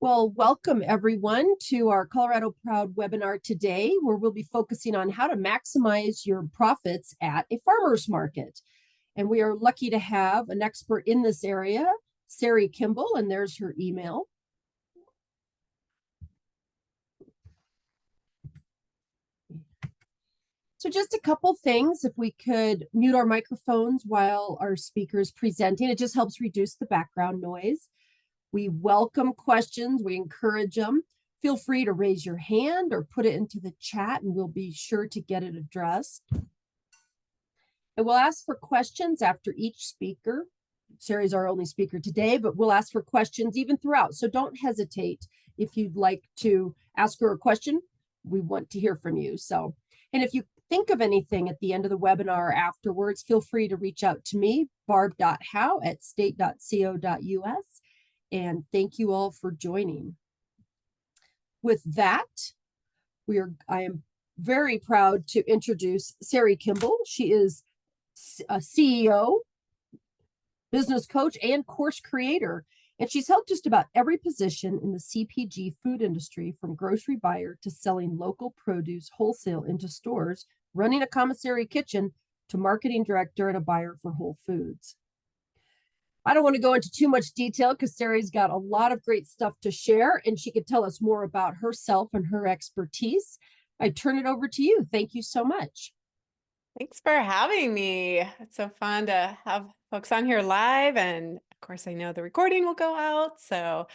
Well, welcome everyone to our Colorado Proud webinar today, where we'll be focusing on how to maximize your profits at a farmer's market. And we are lucky to have an expert in this area, Sari Kimbell, and there's her email. So just a couple things, if we could mute our microphones while our speaker is presenting, it just helps reduce the background noise. We welcome questions, we encourage them. Feel free to raise your hand or put it into the chat and we'll be sure to get it addressed. And we'll ask for questions after each speaker. Sari's our only speaker today, but we'll ask for questions even throughout. So don't hesitate if you'd like to ask her a question. We want to hear from you. So, and if you think of anything at the end of the webinar or afterwards, feel free to reach out to me, barb.howe@state.co.us. And thank you all for joining. With that, I am very proud to introduce Sari Kimbell. She is a CEO, business coach, and course creator. And she's held just about every position in the CPG food industry, from grocery buyer to selling local produce wholesale into stores, running a commissary kitchen, to marketing director and a buyer for Whole Foods. I don't want to go into too much detail because Sari's got a lot of great stuff to share and she could tell us more about herself and her expertise. I turn it over to you. Thank you so much. Thanks for having me. It's so fun to have folks on here live. And of course, I know the recording will go out. So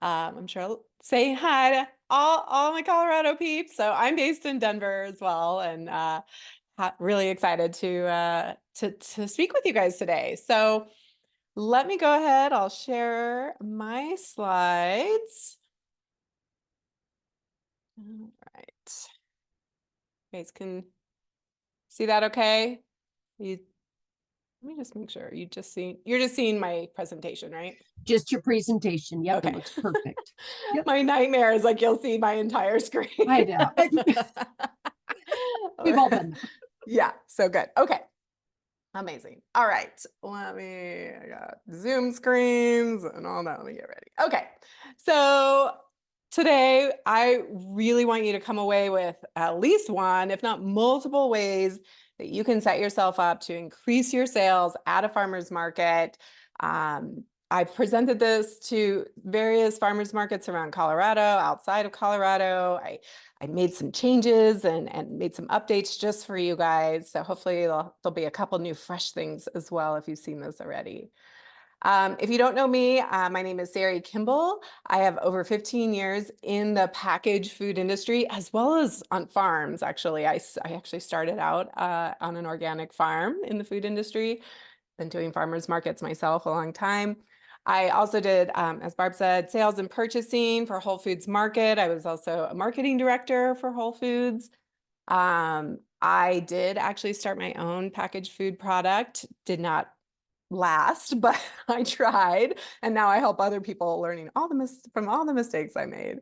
I'm sure I'll say hi to all my Colorado peeps. So I'm based in Denver as well. And really excited to speak with you guys today. So let me go ahead. I'll share my slides. All right. You guys can see that okay? Let me just make sure you're just seeing my presentation, right? Just your presentation. Yep, okay. It looks perfect. Yep. My nightmare is like you'll see my entire screen. I know. We've all done that. Yeah, so good. Okay. Amazing. All right. I got Zoom screens and all that. Let me get ready. Okay. So today, I really want you to come away with at least one, if not multiple ways that you can set yourself up to increase your sales at a farmer's market. I've presented this to various farmers markets around Colorado, outside of Colorado. I made some changes and made some updates just for you guys. So hopefully there'll be a couple new fresh things as well if you've seen those already. If you don't know me, my name is Sari Kimbell. I have over 15 years in the packaged food industry, as well as on farms. Actually, I actually started out on an organic farm in the food industry. Been doing farmers markets myself a long time. I also did, as Barb said, sales and purchasing for Whole Foods Market. I was also a marketing director for Whole Foods. I did actually start my own packaged food product. Did not last, but I tried, and now I help other people learning from all the mistakes I made.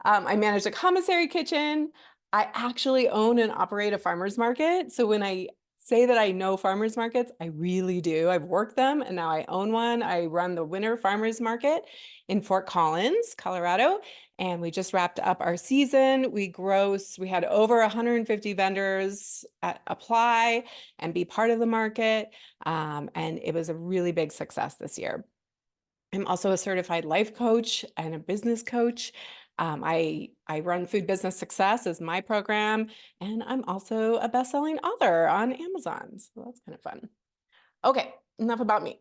I managed a commissary kitchen. I actually own and operate a farmers market. So when I say that I know farmers markets, I really do. I've worked them and now I own one. I run the Winter Farmers Market in Fort Collins, Colorado, and we just wrapped up our season. We had over 150 vendors apply and be part of the market, and it was a really big success this year. I'm also a certified life coach and a business coach. I run Food Business Success as my program, and I'm also a best-selling author on Amazon. So that's kind of fun. Okay, enough about me.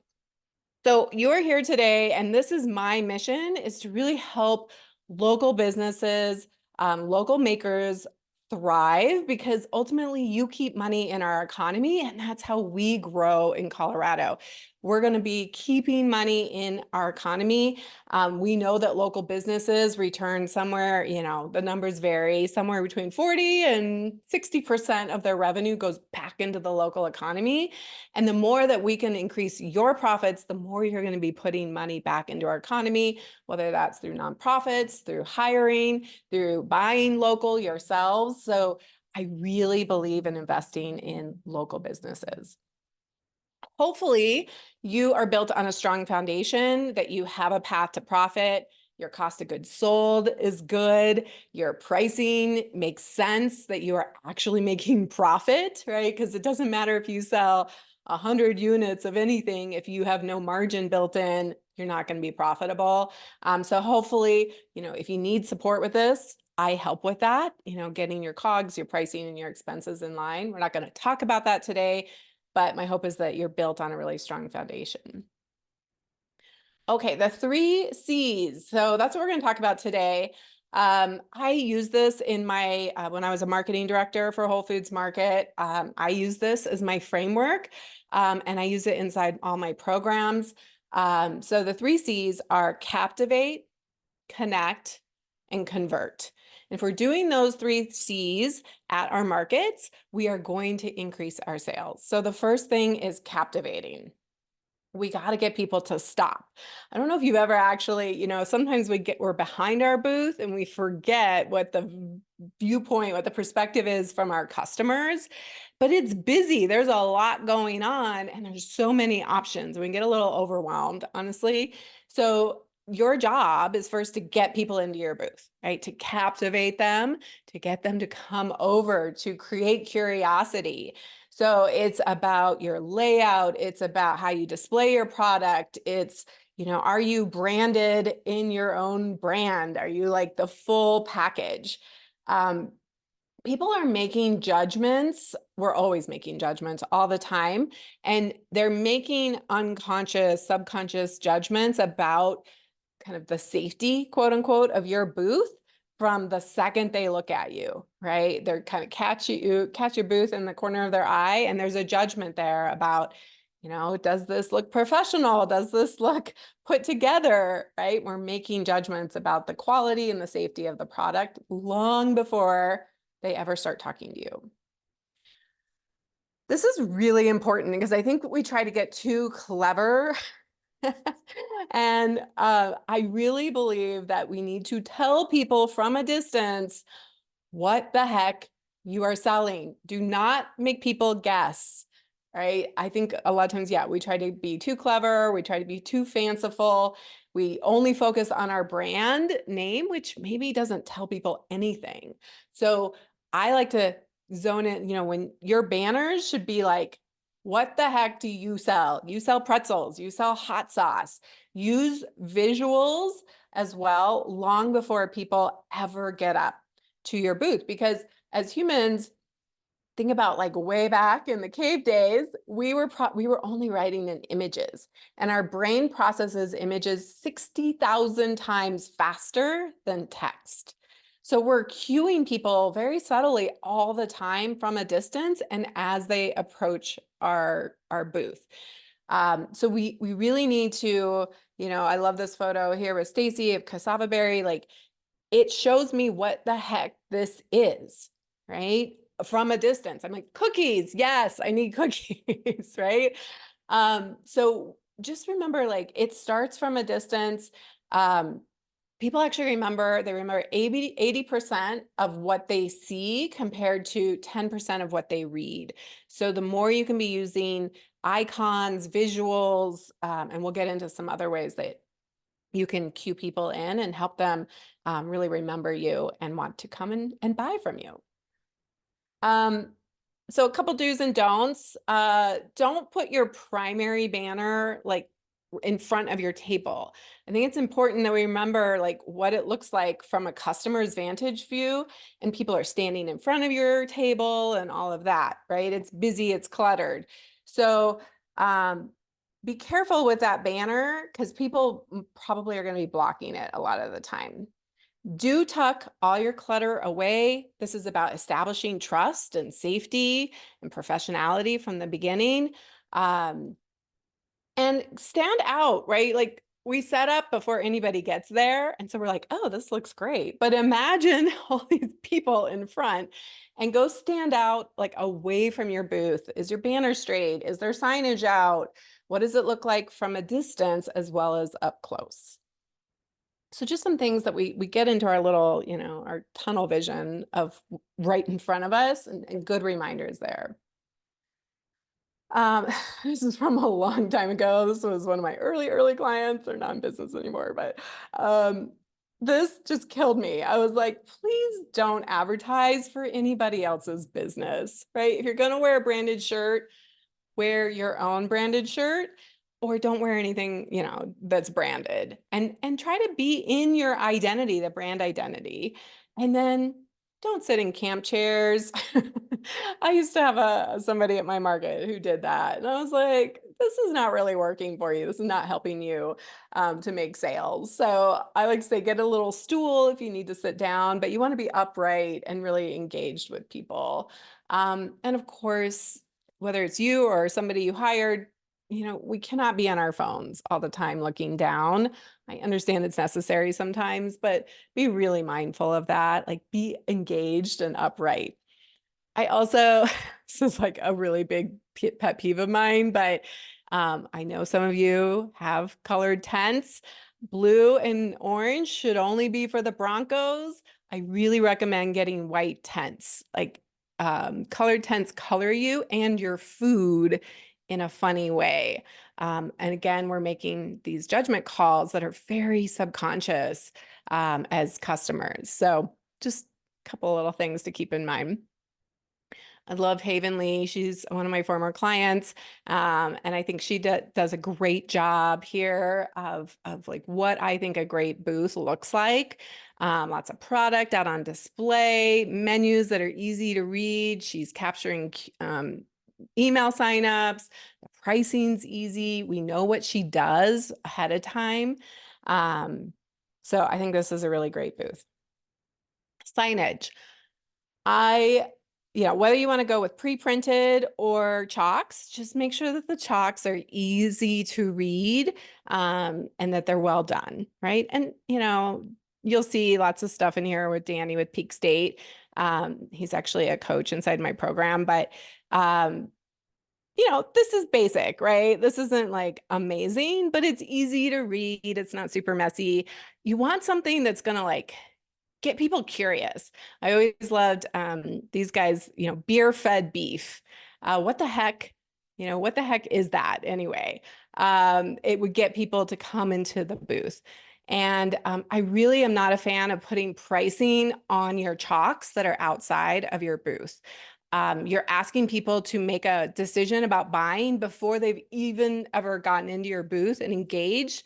So you're here today, and this is my mission, is to really help local businesses, local makers thrive, because ultimately you keep money in our economy, and that's how we grow in Colorado. We're going to be keeping money in our economy. We know that local businesses return somewhere, the numbers vary, somewhere between 40 and 60% of their revenue goes back into the local economy. And the more that we can increase your profits, the more you're going to be putting money back into our economy, whether that's through nonprofits, through hiring, through buying local yourselves. So I really believe in investing in local businesses. Hopefully, you are built on a strong foundation, that you have a path to profit, your cost of goods sold is good, your pricing makes sense, that you are actually making profit, right? Because it doesn't matter if you sell 100 units of anything, if you have no margin built in, you're not going to be profitable. So hopefully, if you need support with this, I help with that, getting your COGS, your pricing, and your expenses in line. We're not going to talk about that today, but my hope is that you're built on a really strong foundation. Okay, the 3 C's. So that's what we're going to talk about today. I use this in my, when I was a marketing director for Whole Foods Market, I use this as my framework, and I use it inside all my programs. So the 3 C's are captivate, connect, and convert. If we're doing those 3 C's at our markets, we are going to increase our sales. So the first thing is captivating. We got to get people to stop. I don't know if you've ever actually, sometimes we're behind our booth and we forget what the viewpoint, what the perspective is from our customers, but it's busy. There's a lot going on and there's so many options. We can get a little overwhelmed, honestly. So your job is first to get people into your booth, right? To captivate them, to get them to come over, to create curiosity. So it's about your layout. It's about how you display your product. It's, are you branded in your own brand? Are you like the full package? People are making judgments. We're always making judgments all the time. And they're making unconscious, subconscious judgments about kind of the safety, quote unquote, of your booth from the second they look at you, right? They're kind of catch your booth in the corner of their eye, and there's a judgment there about, does this look professional? Does this look put together, right? We're making judgments about the quality and the safety of the product long before they ever start talking to you. This is really important because I think we try to get too clever. And I really believe that we need to tell people from a distance what the heck you are selling. Do not make people guess, right? I think a lot of times, we try to be too clever. We try to be too fanciful. We only focus on our brand name, which maybe doesn't tell people anything. So I like to zone in, when your banners should be like, what the heck do you sell? You sell pretzels, you sell hot sauce. Use visuals as well long before people ever get up to your booth, because as humans, think about like way back in the cave days, we were only writing in images, and our brain processes images 60,000 times faster than text. So we're cueing people very subtly all the time from a distance and as they approach our booth. So we really need to, I love this photo here with Stacy of cassava berry. Like, it shows me what the heck this is, right? From a distance. I'm like, cookies. Yes, I need cookies, right? So just remember, like, it starts from a distance. People actually remember 80% of what they see compared to 10% of what they read. So the more you can be using icons, visuals, and we'll get into some other ways that you can cue people in and help them really remember you and want to come and buy from you. So a couple do's and don'ts. Don't put your primary banner like in front of your table. I think it's important that we remember like what it looks like from a customer's vantage view, and people are standing in front of your table and all of that, right? It's busy, it's cluttered. So be careful with that banner because people probably are going to be blocking it a lot of the time. Do tuck all your clutter away. This is about establishing trust and safety and professionality from the beginning. And stand out, right? Like, we set up before anybody gets there. And so we're like, oh, this looks great. But imagine all these people in front, and go stand out like away from your booth. Is your banner straight? Is there signage out? What does it look like from a distance as well as up close? So just some things that we get into our little, our tunnel vision of right in front of us, and good reminders there. This is from a long time ago. This was one of my early clients. They're not in business anymore, but this just killed me. I was like, please don't advertise for anybody else's business, right? If you're going to wear a branded shirt, wear your own branded shirt, or don't wear anything, that's branded, and try to be in your identity, the brand identity. And then don't sit in camp chairs. I used to have somebody at my market who did that. And I was like, this is not really working for you. This is not helping you to make sales. So I like to say, get a little stool if you need to sit down, but you want to be upright and really engaged with people. And of course, whether it's you or somebody you hired, we cannot be on our phones all the time looking down. I understand it's necessary sometimes, but be really mindful of that. Like, be engaged and upright. I also, this is like a really big pet peeve of mine, but I know some of you have colored tents. Blue and orange should only be for the Broncos. I really recommend getting white tents. Like, colored tents color you and your food in a funny way. And again, we're making these judgment calls that are very subconscious as customers. So just a couple little things to keep in mind. I love Haven Lee. She's one of my former clients. And I think she does a great job here of like what I think a great booth looks like. Lots of product out on display, menus that are easy to read. She's capturing email signups. The pricing's easy. We know what she does ahead of time. So I think this is a really great booth. Signage. Whether you want to go with pre-printed or chalks, just make sure that the chalks are easy to read, and that they're well done, right? And, you'll see lots of stuff in here with Danny with Peak State. He's actually a coach inside my program, but, this is basic, right? This isn't like amazing, but it's easy to read. It's not super messy. You want something that's going to like get people curious. I always loved these guys, beer fed beef. What the heck? What the heck is that anyway? It would get people to come into the booth. And I really am not a fan of putting pricing on your chalks that are outside of your booth. You're asking people to make a decision about buying before they've even ever gotten into your booth and engaged.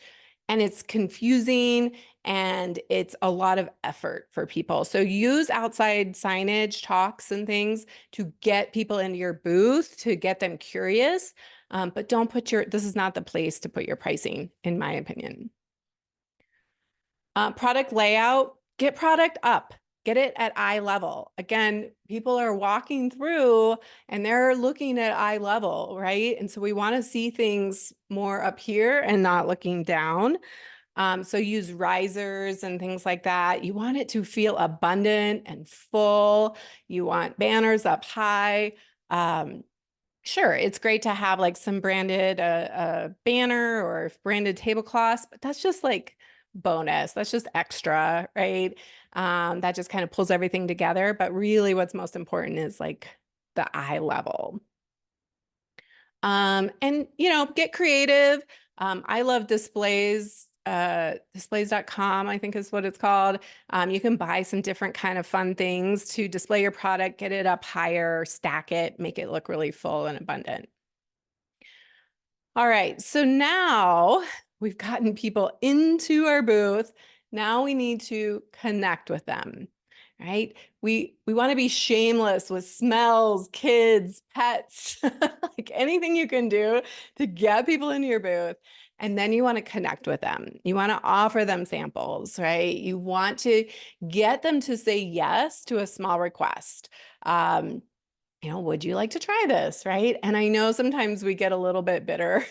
And it's confusing and it's a lot of effort for people. So use outside signage, talks, and things to get people into your booth, to get them curious. But don't put this is not the place to put your pricing, in my opinion. Product layout, get product up. Get it at eye level. Again, people are walking through and they're looking at eye level, right? And so we want to see things more up here and not looking down. So use risers and things like that. You want it to feel abundant and full. You want banners up high. Sure, it's great to have like some branded banner or branded tablecloths, but that's just like bonus. That's just extra, right? That just kind of pulls everything together. But really what's most important is like the eye level. And, get creative. I love displays. Displays.com, I think is what it's called. You can buy some different kind of fun things to display your product, get it up higher, stack it, make it look really full and abundant. All right, so now we've gotten people into our booth. Now we need to connect with them, right? We want to be shameless with smells, kids, pets, like anything you can do to get people into your booth. And then you want to connect with them. You want to offer them samples, right? You want to get them to say yes to a small request. Would you like to try this, right? And I know sometimes we get a little bit bitter.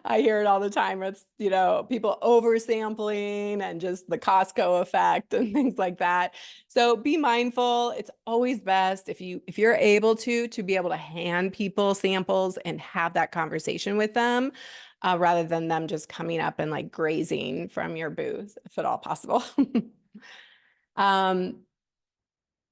I hear it all the time. It's, people oversampling and just the Costco effect and things like that. So be mindful. It's always best if you're able to be able to hand people samples and have that conversation with them, rather than them just coming up and like grazing from your booth, if at all possible.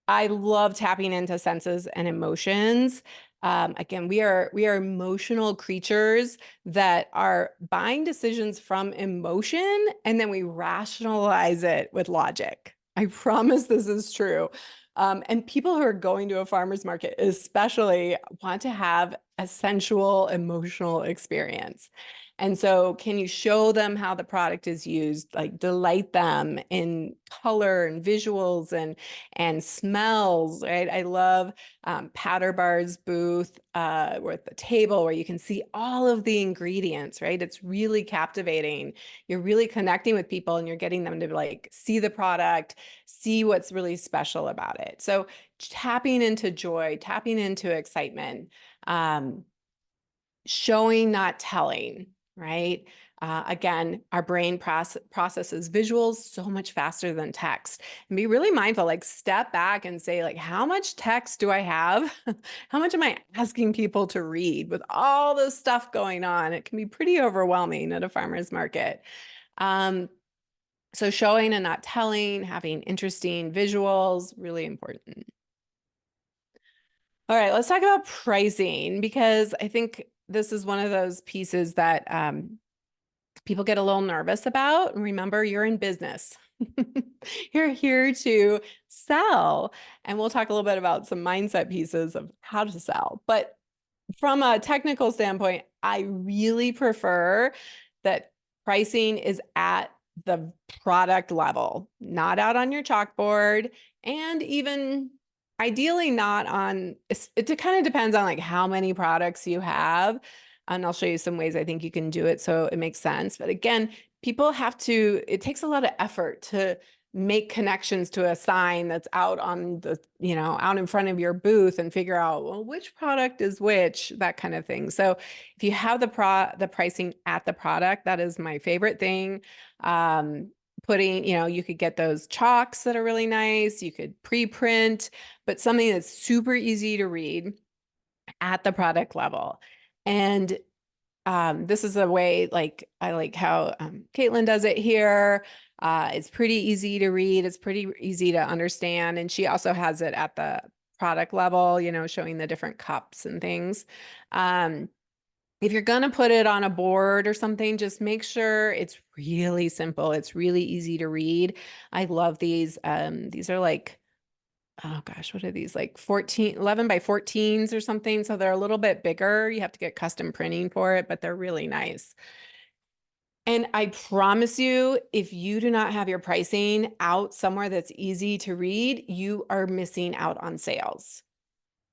I love tapping into senses and emotions. Again, we are emotional creatures that are buying decisions from emotion, and then we rationalize it with logic. I promise this is true. And people who are going to a farmer's market especially want to have a sensual, emotional experience. And so can you show them how the product is used, like delight them in color and visuals and smells, right? I love Powder Bar's booth with the table where you can see all of the ingredients, right? It's really captivating. You're really connecting with people and you're getting them to like see the product, see what's really special about it. So tapping into joy, tapping into excitement, showing, not telling, right? Again, our brain processes visuals so much faster than text. And be really mindful, like step back and say, like, how much text do I have? How much am I asking people to read with all this stuff going on? It can be pretty overwhelming at a farmer's market. So showing and not telling, having interesting visuals, really important. All right, let's talk about pricing because I think this is one of those pieces that people get a little nervous about. And remember, you're in business. You're here to sell. And we'll talk a little bit about some mindset pieces of how to sell. But from a technical standpoint, I really prefer that pricing is at the product level, not out on your chalkboard, and even ideally not on, it kind of depends on like how many products you have. And I'll show you some ways I think you can do it so it makes sense. But again, people have to, it takes a lot of effort to make connections to a sign that's out on the, out in front of your booth and figure out, well, which product is which, that kind of thing. So if you have the pricing at the product, that is my favorite thing. Putting, you could get those chalks that are really nice. You could pre-print, but something that's super easy to read at the product level. And this is a way, like, I like how Caitlin does it here. It's pretty easy to read. It's pretty easy to understand. And she also has it at the product level, showing the different cups and things. If you're going to put it on a board or something, just make sure it's really simple. It's really easy to read. I love these. These are like, oh gosh, what are these? Like 11 by 14s or something. So they're a little bit bigger. You have to get custom printing for it, but they're really nice. And I promise you, if you do not have your pricing out somewhere that's easy to read, you are missing out on sales.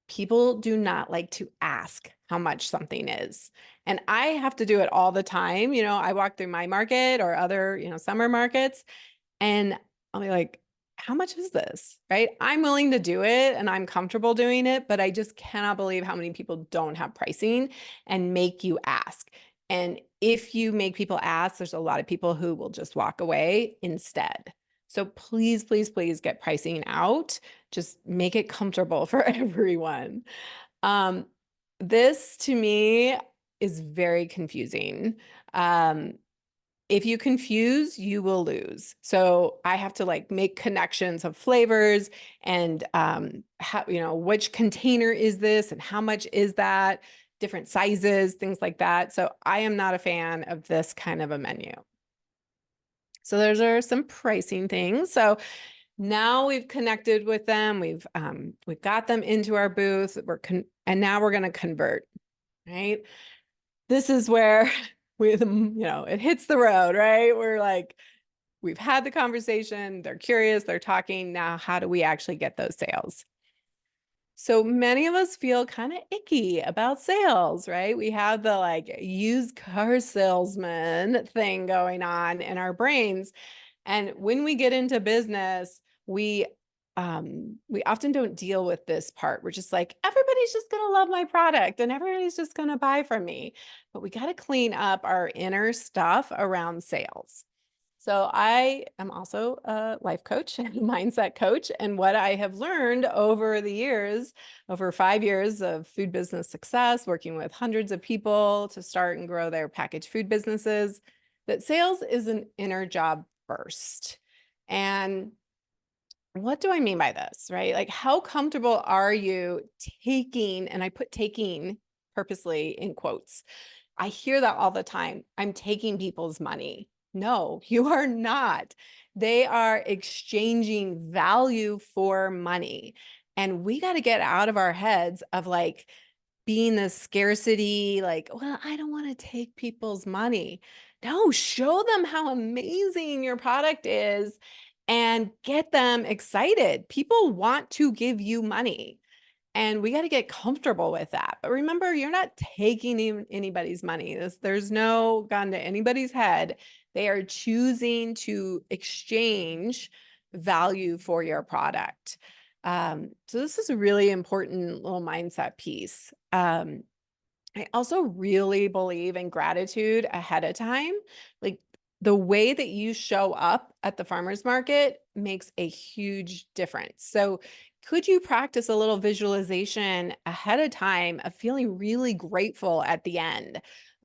People do not like to ask how much something is. And I have to do it all the time. I walk through my market or other, summer markets, and I'll be like, how much is this? Right? I'm willing to do it and I'm comfortable doing it, but I just cannot believe how many people don't have pricing and make you ask. And if you make people ask, there's a lot of people who will just walk away instead. So please, please, please get pricing out. Just make it comfortable for everyone. This to me is very confusing. If you confuse, you will lose. So I have to like make connections of flavors and how, which container is this and how much is that, different sizes, things like that. So I am not a fan of this kind of a menu. So those are some pricing things. So now we've connected with them. We've got them into our booth. And now we're going to convert, right? This is where it hits the road, right? We're like, we've had the conversation. They're curious. They're talking. Now, how do we actually get those sales? So many of us feel kind of icky about sales, right? We have the like used car salesman thing going on in our brains. And when we get into business, we often don't deal with this part. We're just like, everybody's just going to love my product and everybody's just going to buy from me. But we got to clean up our inner stuff around sales. So I am also a life coach and a mindset coach. And what I have learned over the years, over 5 years of food business success, working with hundreds of people to start and grow their packaged food businesses, that sales is an inner job first. And what do I mean by this, right? Like, how comfortable are you taking, and I put taking purposely in quotes. I hear that all the time. I'm taking people's money. No, you are not. They are exchanging value for money. And we got to get out of our heads of like being the scarcity, like, well, I don't want to take people's money. No, show them how amazing your product is and get them excited. People want to give you money. And we got to get comfortable with that. But remember, you're not taking anybody's money. There's no gun to anybody's head. They are choosing to exchange value for your product. So this is a really important little mindset piece. I also really believe in gratitude ahead of time. Like the way that you show up at the farmer's market makes a huge difference. So, could you practice a little visualization ahead of time of feeling really grateful at the end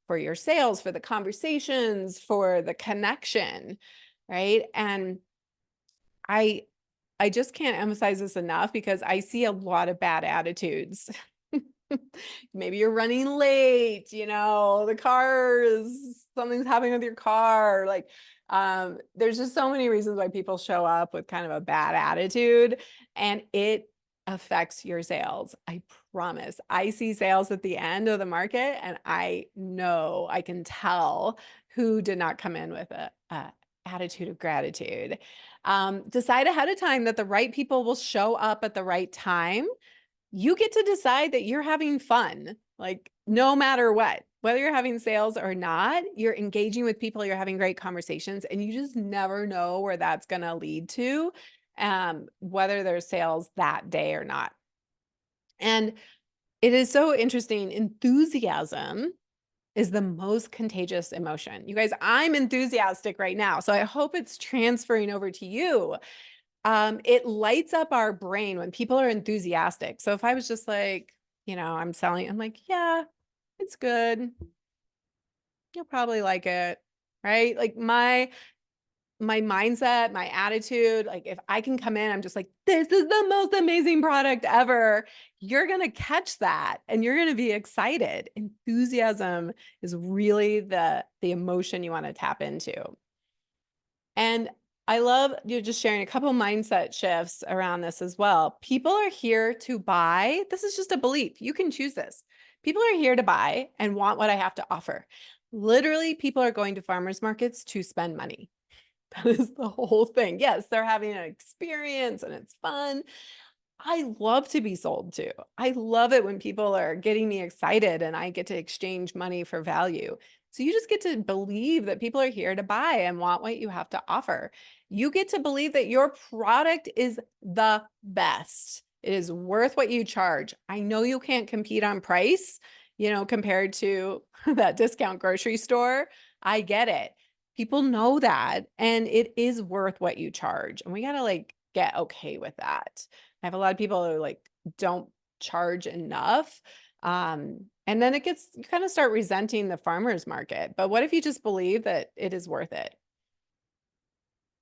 for your sales, for the conversations, for the connection, right? And I I just can't emphasize this enough because I see a lot of bad attitudes. Maybe you're running late, the car is something's happening with your car. Like, there's just so many reasons why people show up with kind of a bad attitude, and it affects your sales. I promise. I see sales at the end of the market, and I know I can tell who did not come in with a attitude of gratitude. Decide ahead of time that the right people will show up at the right time. You get to decide that you're having fun, like no matter what, whether you're having sales or not, you're engaging with people, you're having great conversations, and you just never know where that's going to lead to, whether there's sales that day or not. And it is so interesting. Enthusiasm is the most contagious emotion. You guys, I'm enthusiastic right now, so I hope it's transferring over to you. It lights up our brain when people are enthusiastic. So if I was just like, I'm selling, I'm like, yeah, it's good. You'll probably like it, right? Like my mindset, my attitude, like if I can come in, I'm just like, this is the most amazing product ever. You're going to catch that and you're going to be excited. Enthusiasm is really the emotion you want to tap into. And I love you just sharing a couple mindset shifts around this as well. People are here to buy. This is just a belief. You can choose this. People are here to buy and want what I have to offer. Literally, people are going to farmers markets to spend money. That is the whole thing. Yes, they're having an experience and it's fun. I love to be sold to. I love it when people are getting me excited and I get to exchange money for value. So you just get to believe that people are here to buy and want what you have to offer. You get to believe that your product is the best. It is worth what you charge. I know you can't compete on price, compared to that discount grocery store. I get it. People know that, and it is worth what you charge. And we got to like get okay with that. I have a lot of people who like don't charge enough. And then you kind of start resenting the farmer's market. But what if you just believe that it is worth it?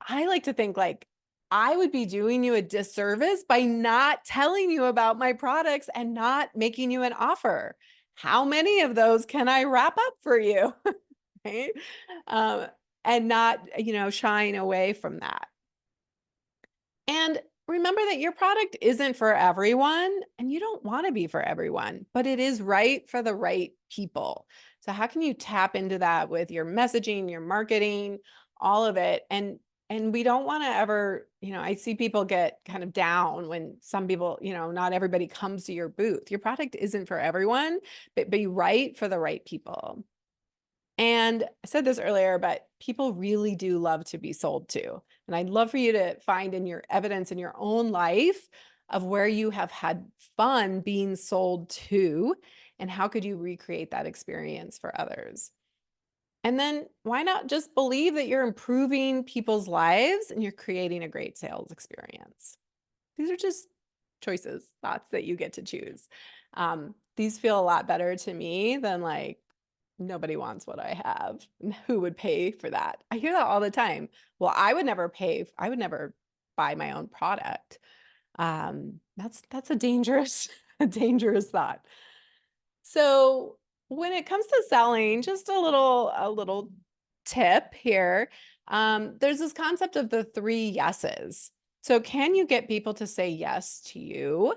I like to think like I would be doing you a disservice by not telling you about my products and not making you an offer. How many of those can I wrap up for you? Right? Um, and not, shying away from that. And remember that your product isn't for everyone and you don't want to be for everyone, but it is right for the right people. So how can you tap into that with your messaging, your marketing, all of it? And we don't want to ever, I see people get kind of down when some people, not everybody comes to your booth. Your product isn't for everyone, but be right for the right people. And I said this earlier, but people really do love to be sold to. And I'd love for you to find in your evidence in your own life of where you have had fun being sold to, and how could you recreate that experience for others? And then why not just believe that you're improving people's lives and you're creating a great sales experience? These are just choices, thoughts that you get to choose. These feel a lot better to me than like, nobody wants what I have. Who would pay for that? I hear that all the time. Well, I would never buy my own product. That's a dangerous, a dangerous thought. So when it comes to selling, just a little tip here. There's this concept of the 3 yeses. So can you get people to say yes to you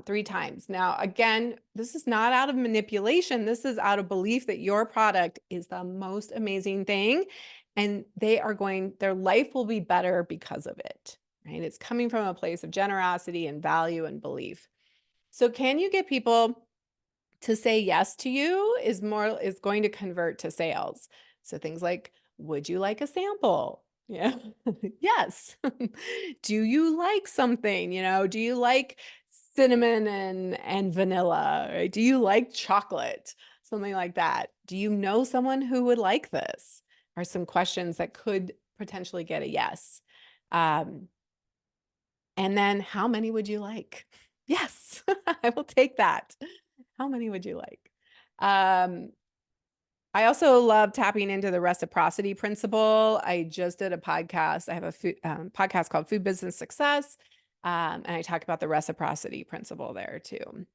3 times? Now, again, this is not out of manipulation. This is out of belief that your product is the most amazing thing, and their life will be better because of it, right? It's coming from a place of generosity and value and belief. So can you get people to say yes to you is going to convert to sales. So things like, would you like a sample? Yeah. Yes. Do you like something? Do you like cinnamon and vanilla? Right? Do you like chocolate? Something like that. Do you know someone who would like this? Are some questions that could potentially get a yes. Um, and then how many would you like? Yes, I will take that. How many would you like? Um, I also love tapping into the reciprocity principle. I just did a podcast. I have a podcast called Food Business Success, and I talk about the reciprocity principle there too.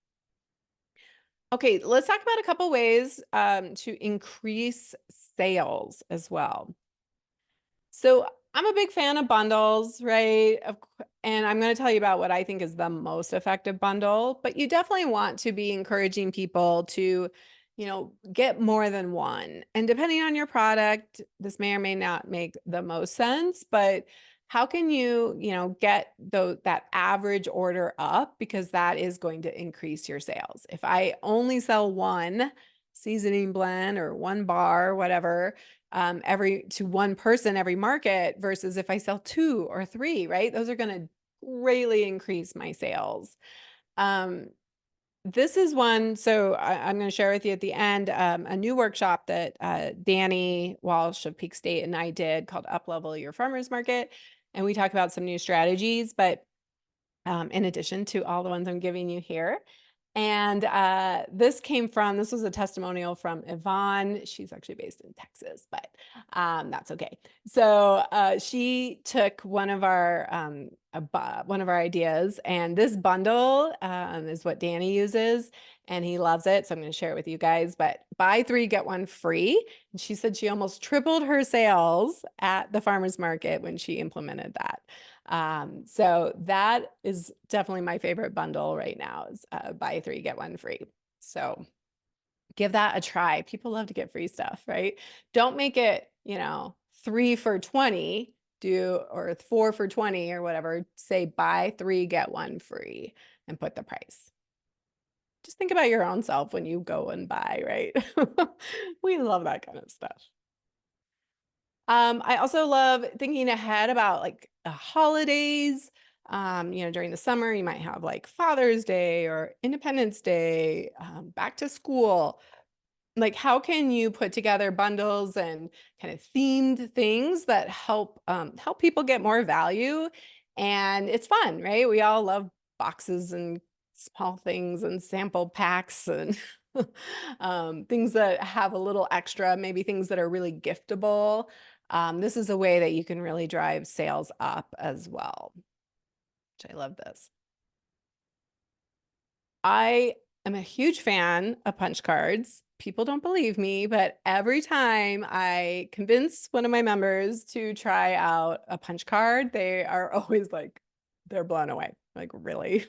Okay, let's talk about a couple ways to increase sales as well. So I'm a big fan of bundles, right? And I'm going to tell you about what I think is the most effective bundle, but you definitely want to be encouraging people to, get more than one. And depending on your product, this may or may not make the most sense, but how can you get that average order up, because that is going to increase your sales. If I only sell one seasoning blend or one bar, whatever, to one person every market, versus if I sell 2 or 3, right? Those are going to greatly increase my sales. This is one, so I'm going to share with you at the end a new workshop that Danny Walsh of Peak State and I did called Up Level Your Farmers Market. And we talk about some new strategies, but in addition to all the ones I'm giving you here. And this was a testimonial from Yvonne. She's actually based in Texas, but that's okay. So she took one of our ideas, and this bundle is what Danny uses, and he loves it. So I'm going to share it with you guys. But buy 3, get 1 free. And she said she almost tripled her sales at the farmers market when she implemented that. So that is definitely my favorite bundle right now, is buy 3, get 1 free. So give that a try. People love to get free stuff, right? Don't make it, 3 for 20, or 4 for 20 or whatever. Say buy 3, get 1 free and put the price. Just think about your own self when you go and buy, right? We love that kind of stuff. I also love thinking ahead about like the holidays. During the summer, you might have like Father's Day or Independence Day, back to school. Like, how can you put together bundles and kind of themed things that help people get more value? And it's fun, right? We all love boxes and small things and sample packs and things that have a little extra, maybe things that are really giftable. This is a way that you can really drive sales up as well, which I love this. I am a huge fan of punch cards. People don't believe me, but every time I convince one of my members to try out a punch card, they are always like, they're blown away. Like, really?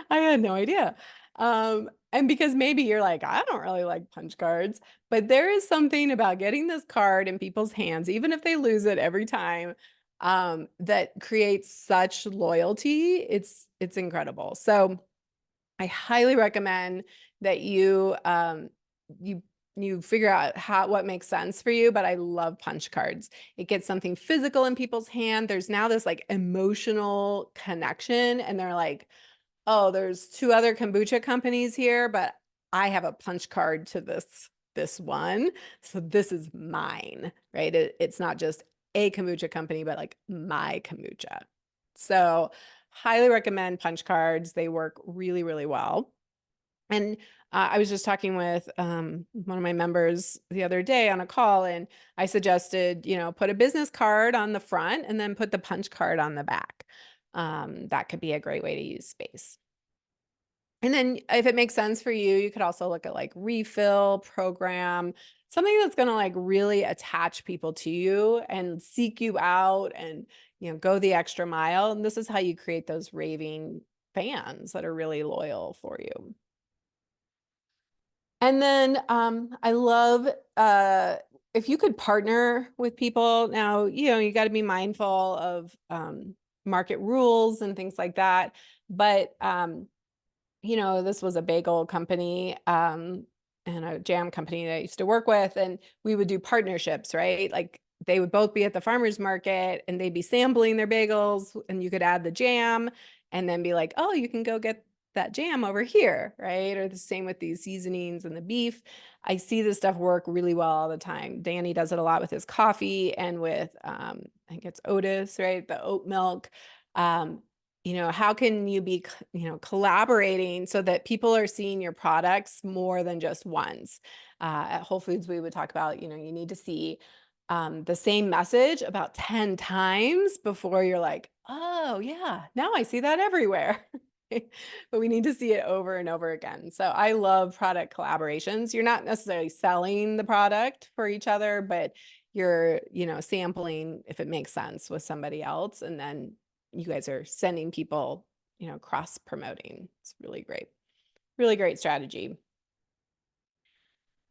I had no idea. And because maybe you're like, I don't really like punch cards, but there is something about getting this card in people's hands, even if they lose it every time, that creates such loyalty. It's incredible. So I highly recommend that you figure out what makes sense for you, but I love punch cards. It gets something physical in people's hand. There's now this like emotional connection, and they're like, oh, there's 2 other kombucha companies here, but I have a punch card to this one. So this is mine, right? It's not just a kombucha company, but like my kombucha. So highly recommend punch cards. They work really, really well. And I was just talking with one of my members the other day on a call, and I suggested, put a business card on the front and then put the punch card on the back. That could be a great way to use space. And then if it makes sense for you, you could also look at like refill program, something that's going to like really attach people to you and seek you out and, go the extra mile. And this is how you create those raving fans that are really loyal for you. And then I love if you could partner with people. Now, you got to be mindful of market rules and things like that. But this was a bagel company and a jam company that I used to work with, and we would do partnerships, right? Like they would both be at the farmer's market and they'd be sampling their bagels, and you could add the jam and then be like, oh, you can go get that jam over here, right? Or the same with these seasonings and the beef. I see this stuff work really well all the time. Danny does it a lot with his coffee and with, I think it's Otis, right? The oat milk. How can you be, collaborating so that people are seeing your products more than just once? At Whole Foods, we would talk about, you need to see the same message about 10 times before you're like, oh, yeah, now I see that everywhere. But we need to see it over and over again. So I love product collaborations. You're not necessarily selling the product for each other, but you're, sampling if it makes sense with somebody else. And then you guys are sending people, cross promoting. It's really great strategy.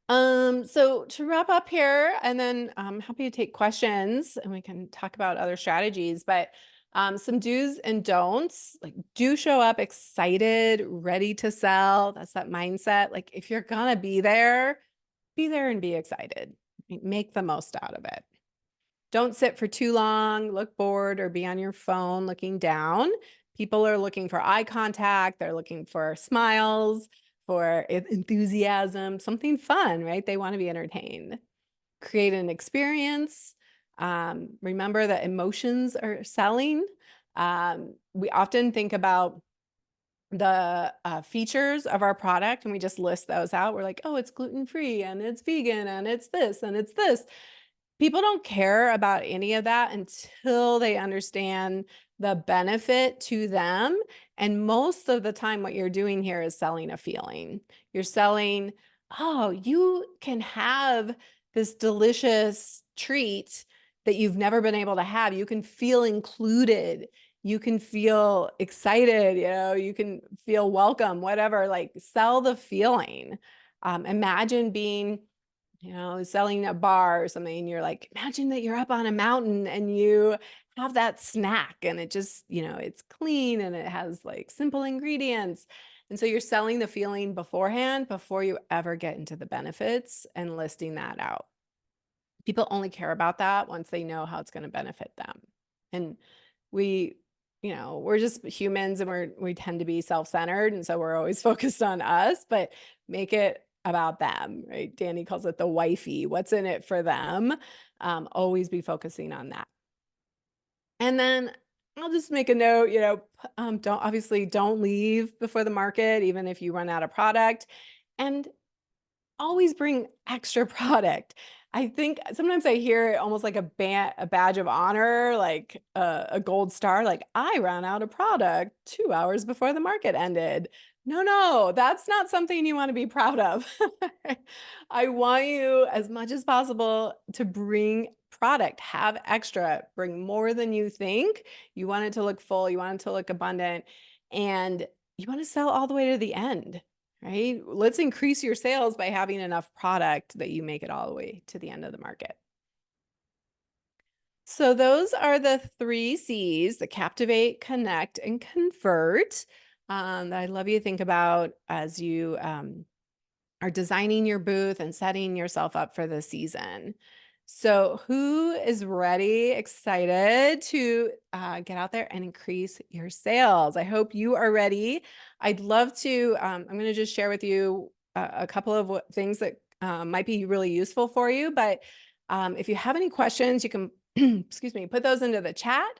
So to wrap up here, and then I'm happy to take questions and we can talk about other strategies, but some do's and don'ts, like do show up excited, ready to sell. That's that mindset. Like if you're gonna be there and be excited. Make the most out of it. Don't sit for too long, look bored, or be on your phone looking down. People are looking for eye contact. They're looking for smiles, for enthusiasm, something fun, right? They want to be entertained. Create an experience. Remember that emotions are selling. We often think about the features of our product and we just list those out. We're like, oh, it's gluten-free and it's vegan and it's this and it's this. People don't care about any of that until they understand the benefit to them. And most of the time, what you're doing here is selling a feeling. You're selling, oh, you can have this delicious treat that you've never been able to have. You can feel included. You can feel excited, you can feel welcome, whatever, like sell the feeling. Imagine being selling a bar or something, and you're like, imagine that you're up on a mountain and you have that snack and it just, it's clean and it has like simple ingredients. And so you're selling the feeling beforehand before you ever get into the benefits and listing that out. People only care about that once they know how it's going to benefit them. And we, we're just humans and we tend to be self-centered. And so we're always focused on us, but make it about them, right? Danny calls it the wifey. What's in it for them? Always be focusing on that. And then I'll just make a note, don't leave before the market, even if you run out of product, and always bring extra product. I think sometimes I hear it almost like a badge of honor, like a gold star, like I ran out of product 2 hours before the market ended. No, that's not something you want to be proud of. I want you as much as possible to bring product, have extra, bring more than you think. You want it to look full, you want it to look abundant, and you want to sell all the way to the end. Right? Let's increase your sales by having enough product that you make it all the way to the end of the market. So those are the 3 C's: the captivate, connect, and convert, that I'd love you to think about as you are designing your booth and setting yourself up for the season. So who is ready, excited to get out there and increase your sales? I hope you are ready. I'd love to, I'm going to just share with you a couple of things that might be really useful for you. But if you have any questions, you can, excuse me, put those into the chat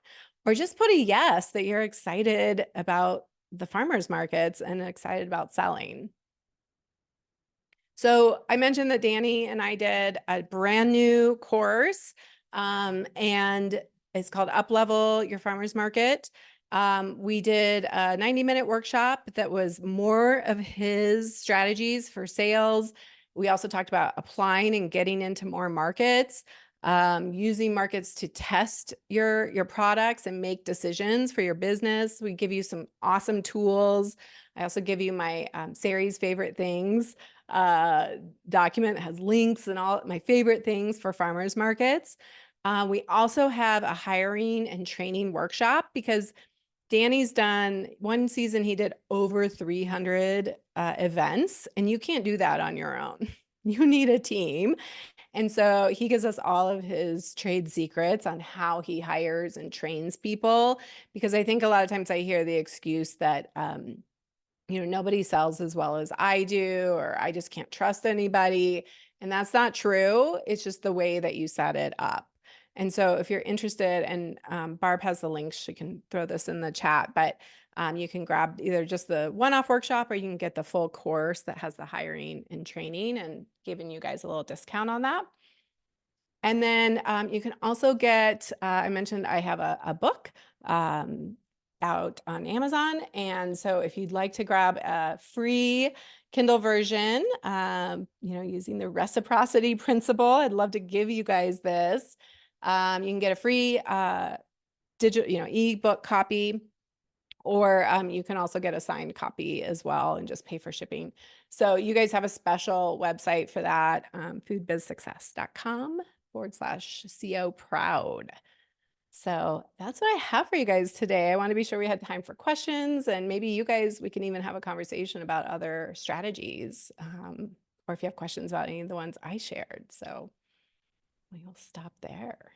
or just put a yes that you're excited about the farmers markets and excited about selling. So I mentioned that Danny and I did a brand new course, and it's called Up Level Your Farmers Market. We did a 90-minute workshop that was more of his strategies for sales. We also talked about applying and getting into more markets, using markets to test your products and make decisions for your business. We give you some awesome tools. I also give you my Sari's favorite things uh, document that has links and all my favorite things for farmers markets. We also have a hiring and training workshop because Danny's done one season, he did over 300 events, and you can't do that on your own. You need a team. And so he gives us all of his trade secrets on how he hires and trains people, because I think a lot of times I hear the excuse that, nobody sells as well as I do, or I just can't trust anybody. And that's not true. It's just the way that you set it up. And so if you're interested, and Barb has the links, she can throw this in the chat, but you can grab either just the one-off workshop, or you can get the full course that has the hiring and training, and giving you guys a little discount on that. And then you can also get, I mentioned I have a book out on Amazon. And so if you'd like to grab a free Kindle version, using the reciprocity principle, I'd love to give you guys this. You can get a free digital, ebook copy, or you can also get a signed copy as well and just pay for shipping. So you guys have a special website for that, foodbizsuccess.com/CO proud. So that's what I have for you guys today. I want to be sure we had time for questions, and maybe you guys, we can even have a conversation about other strategies, or if you have questions about any of the ones I shared. So we'll stop there.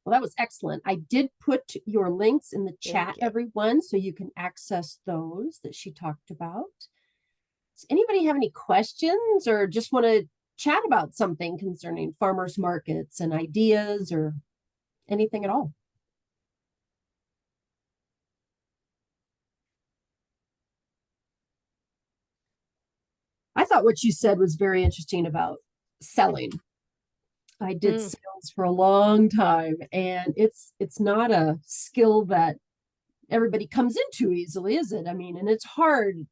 Well, that was excellent. I did put your links in the chat, Thank you. everyone, so you can access those that she talked about. Does anybody have any questions, or just want to chat about something concerning farmers markets and ideas, or anything at all? I thought what you said was very interesting about selling. I did sales for a long time, and it's not a skill that everybody comes into easily, is it? I mean, and it's hard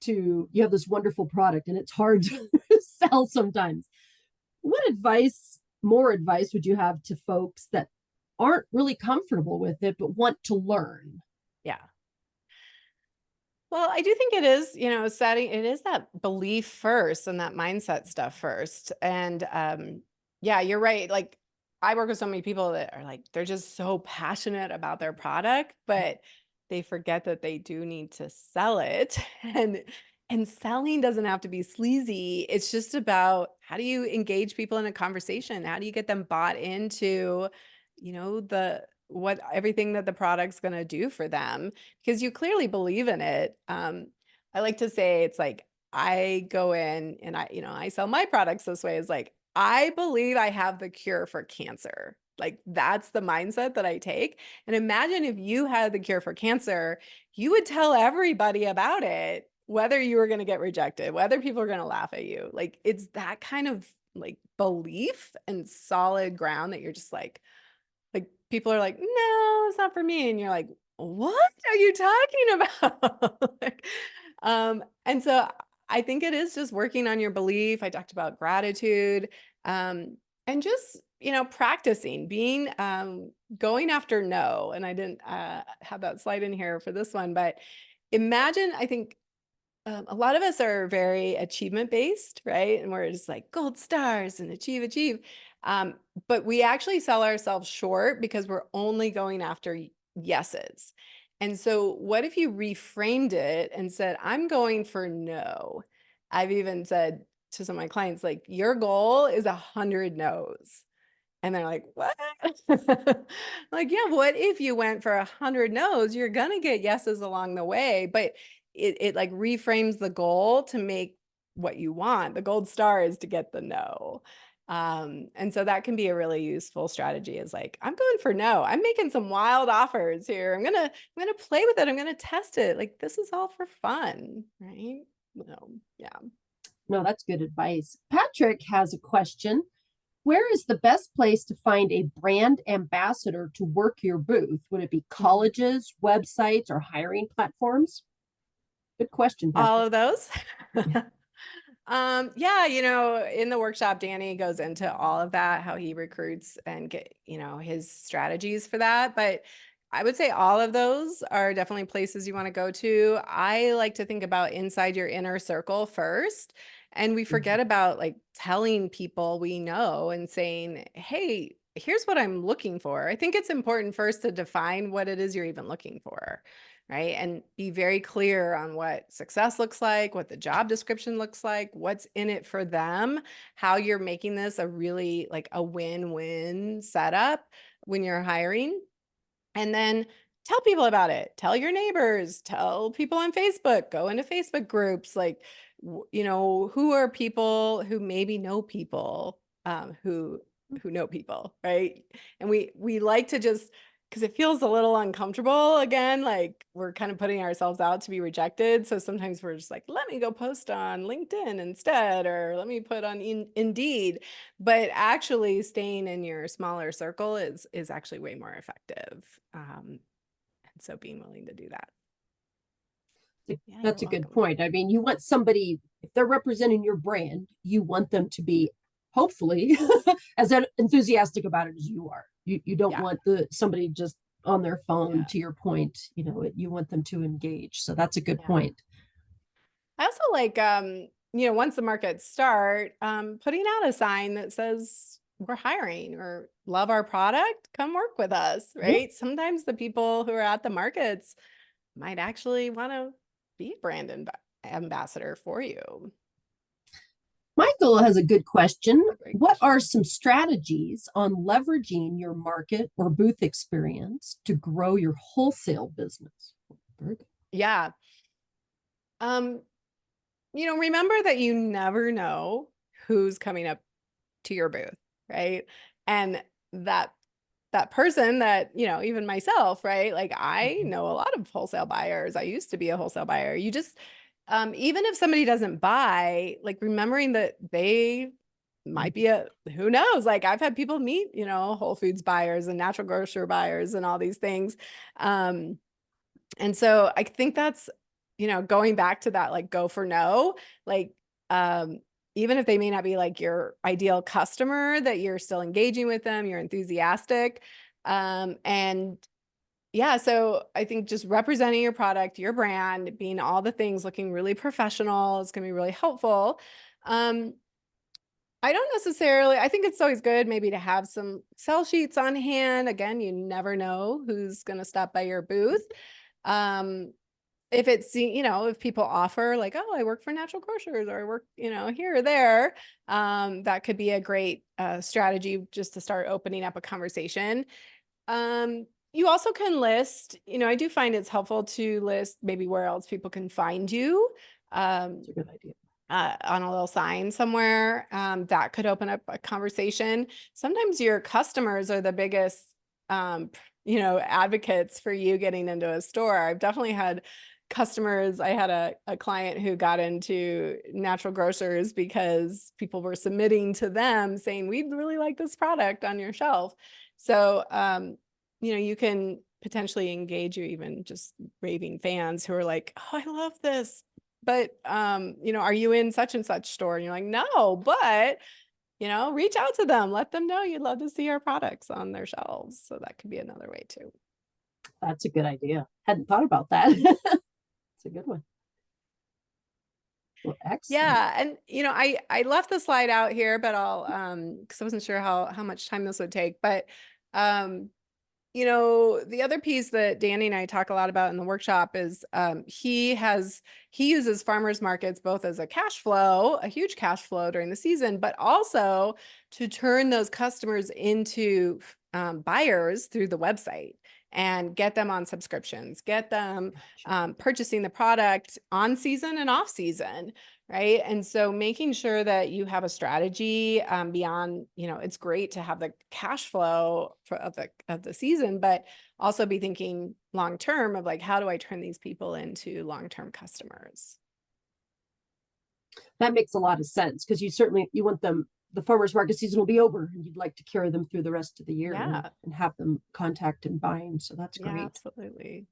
to, you have this wonderful product and it's hard to sell sometimes. What more advice would you have to folks that aren't really comfortable with it but want to learn? Yeah. Well, I do think it is, it is that belief first and that mindset stuff first. And yeah, you're right. Like, I work with so many people that are like, they're just so passionate about their product, but they forget that they do need to sell it. And selling doesn't have to be sleazy. It's just about, how do you engage people in a conversation? How do you get them bought into, everything that the product's going to do for them? Because you clearly believe in it. I like to say it's like, I go in and I sell my products this way. Is like, I believe I have the cure for cancer. Like, that's the mindset that I take. And imagine if you had the cure for cancer, you would tell everybody about it, whether you were going to get rejected, whether people are going to laugh at you. Like, it's that kind of like belief and solid ground that you're just like people are like, no, it's not for me. And you're like, what are you talking about? And so I think it is just working on your belief. I talked about gratitude, and just, practicing being, going after no. And I didn't have that slide in here for this one, but imagine, I think a lot of us are very achievement based, right? And we're just like gold stars and achieve, achieve. But we actually sell ourselves short because we're only going after yeses. And so what if you reframed it and said, I'm going for no? I've even said to some of my clients, like, your goal is 100 no's. And they're like, what? Like, yeah, what if you went for 100 no's? You're going to get yeses along the way, but it like reframes the goal to make what you want. The gold star is to get the no. And so that can be a really useful strategy, is like, I'm going for no. I'm making some wild offers here. I'm gonna play with it. I'm gonna test it. Like, this is all for fun, right? Yeah. No, that's good advice. Patrick has a question. Where is the best place to find a brand ambassador to work your booth? Would it be colleges, websites, or hiring platforms? Good question, All Patrick. of those. Yeah, in the workshop, Danny goes into all of that, how he recruits and get, his strategies for that. But I would say all of those are definitely places you want to go to. I like to think about inside your inner circle first. And we forget about like telling people we know and saying, hey, here's what I'm looking for. I think it's important first to define what it is you're even looking for, right? And be very clear on what success looks like, what the job description looks like, what's in it for them, how you're making this a really like a win-win setup when you're hiring. And then tell people about it. Tell your neighbors, tell people on Facebook, go into Facebook groups. Like, who are people who maybe know people who know people, right? And we like to just because it feels a little uncomfortable again, like we're kind of putting ourselves out to be rejected. So sometimes we're just like, let me go post on LinkedIn instead, or let me put on Indeed. But actually staying in your smaller circle is actually way more effective. And so being willing to do that. Yeah, you're That's a good welcome. point. I mean, you want somebody, if they're representing your brand, you want them to be hopefully as enthusiastic about it as you are. You don't Yeah. want somebody just on their phone, Yeah. to your point, you want them to engage. So that's a good Yeah. point. I also like, once the markets start, putting out a sign that says we're hiring or love our product, come work with us, Yeah. right? Sometimes the people who are at the markets might actually want to be a brand ambassador for you. Michael has a good question. That's a great What are question. some strategies on leveraging your market or booth experience to grow your wholesale business? Very good. Yeah. Um, remember that you never know who's coming up to your booth, right? And that that person that, even myself, right? Like I know a lot of wholesale buyers. I used to be a wholesale buyer. You just even if somebody doesn't buy, like remembering that they might be who knows? Like I've had people meet, Whole Foods buyers and natural grocer buyers and all these things. Um, and so I think that's, going back to that, like go for no, like, even if they may not be like your ideal customer, that you're still engaging with them, you're enthusiastic. And yeah, so I think just representing your product, your brand, being all the things, looking really professional is going to be really helpful. Um, I don't necessarily, I think it's always good maybe to have some sell sheets on hand. Again, you never know who's going to stop by your booth. Um, if it's, if people offer like, oh, I work for natural grocers or I work, here or there, that could be a great strategy just to start opening up a conversation. You also can list, I do find it's helpful to list maybe where else people can find you. That's a good idea. On a little sign somewhere, that could open up a conversation. Sometimes your customers are the biggest, advocates for you getting into a store. I've definitely had customers. I had a client who got into natural grocers because people were submitting to them saying, we'd really like this product on your shelf. So, you can potentially engage you even just raving fans who are like, oh, I love this. But, are you in such and such store? And you're like, no, but, reach out to them, let them know you'd love to see our products on their shelves. So that could be another way too. That's a good idea. Hadn't thought about that. It's a good one. Well, excellent. Yeah. And, I left the slide out here, but I'll, cause I wasn't sure how much time this would take, but, um, the other piece that Danny and I talk a lot about in the workshop is he uses farmers markets both as a cash flow, a huge cash flow during the season, but also to turn those customers into buyers through the website and get them on subscriptions, get them purchasing the product on season and off season. Right. And so making sure that you have a strategy beyond, it's great to have the cash flow of the season, but also be thinking long term of like, how do I turn these people into long-term customers? That makes a lot of sense because you want them, the farmers market season will be over and you'd like to carry them through the rest of the year Yeah. and have them contact and bind. So that's Yeah, great. absolutely.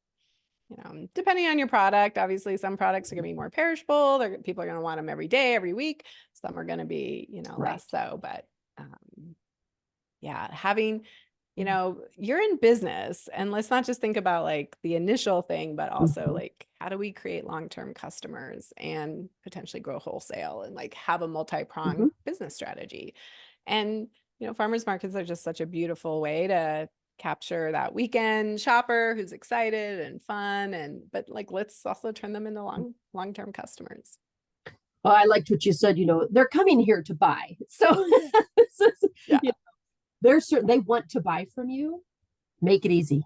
Depending on your product, obviously some products are going to be more perishable. People are going to want them every day, every week. Some are going to be, Right. less so. But yeah, having, Mhm. you're in business, and let's not just think about like the initial thing, but also like how do we create long-term customers and potentially grow wholesale and like have a multi-pronged Mhm. business strategy. And, farmers markets are just such a beautiful way to capture that weekend shopper who's excited and fun, but like let's also turn them into long-term customers. Well, I liked what you said, they're coming here to buy. So, Yeah. they're certain they want to buy from you. Make it easy.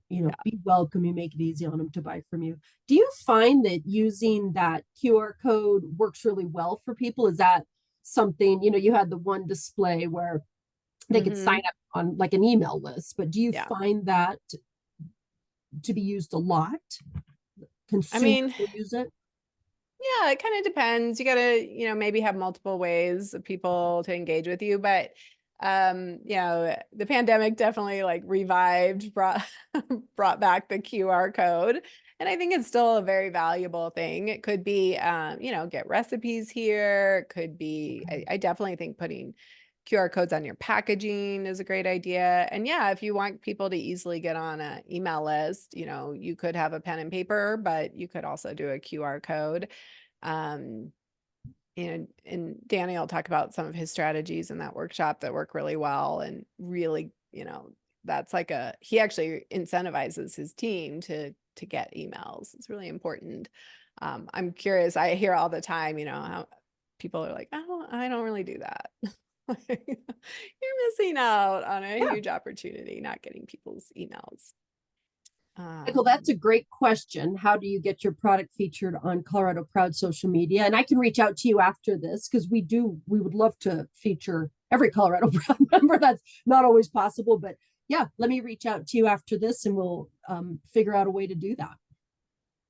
Yeah. Be welcoming, make it easy on them to buy from you. Do you find that using that QR code works really well for people? Is that something, you had the one display where they could sign Hmm. up on like an email list, but do you Yeah. find that to be used a lot? I Consumers mean, will use it? yeah, it kind of depends. You gotta, maybe have multiple ways of people to engage with you. But the pandemic definitely like revived, brought back the QR code. And I think it's still a very valuable thing. It could be get recipes here. It could be, I definitely think putting QR codes on your packaging is a great idea. And yeah, if you want people to easily get on an email list, you could have a pen and paper, but you could also do a QR code. Um, and Danny will talk about some of his strategies in that workshop that work really well and really, that's like he actually incentivizes his team to get emails. It's really important. I'm curious, I hear all the time, how people are like, oh, I don't really do that. You're missing out on a Yeah. huge opportunity not getting people's emails. Michael, that's a great question. How do you get your product featured on Colorado Proud social media? And I can reach out to you after this because we would love to feature every Colorado Proud member. That's not always possible, but yeah, let me reach out to you after this and we'll figure out a way to do that.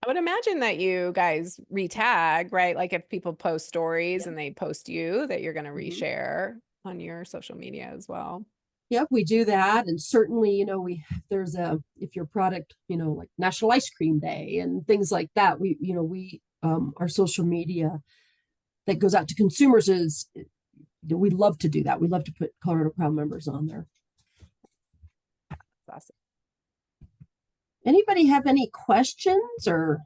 I would imagine that you guys retag, right? Like if people post stories Yep. and they post you, that you're going to Mhm. reshare on your social media as well. Yep, we do that. And certainly, there's if your product, like National Ice Cream Day and things like that, our social media that goes out to consumers we love to do that. We love to put Colorado Proud members on there. That's awesome. Anybody have any questions or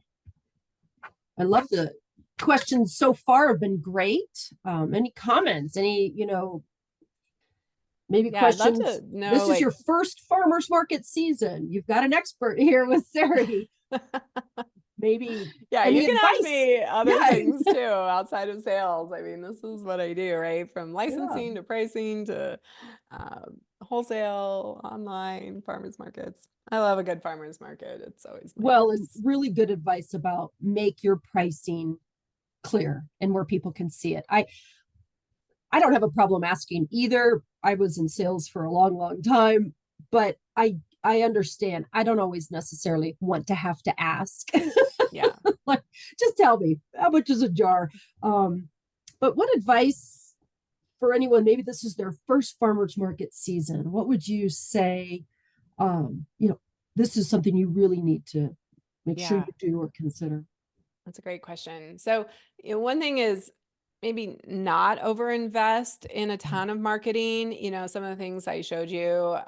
I love the questions so far have been great. Any comments, maybe Yeah, I'd love to questions. know This is your like first farmers market season. You've got an expert here with Sari. Maybe yeah, you any can ask advice? me other Yeah. things too outside of sales. I mean, this is what I do, right? From Yeah. licensing to pricing to wholesale, online, farmers markets. I love a good farmers market. It's always my Well, and first. really good advice about make your pricing clear and where people can see it. I don't have a problem asking either. I was in sales for a long, long time, but I understand. I don't always necessarily want to have to ask. Yeah. Like, just tell me how much is a jar. But what advice for anyone? Maybe this is their first farmers market season. What would you say? Um, you know, this is something you really need to make sure you Yeah. do or consider. That's a great question. So, one thing is maybe not overinvest in a ton of marketing. Some of the things I showed you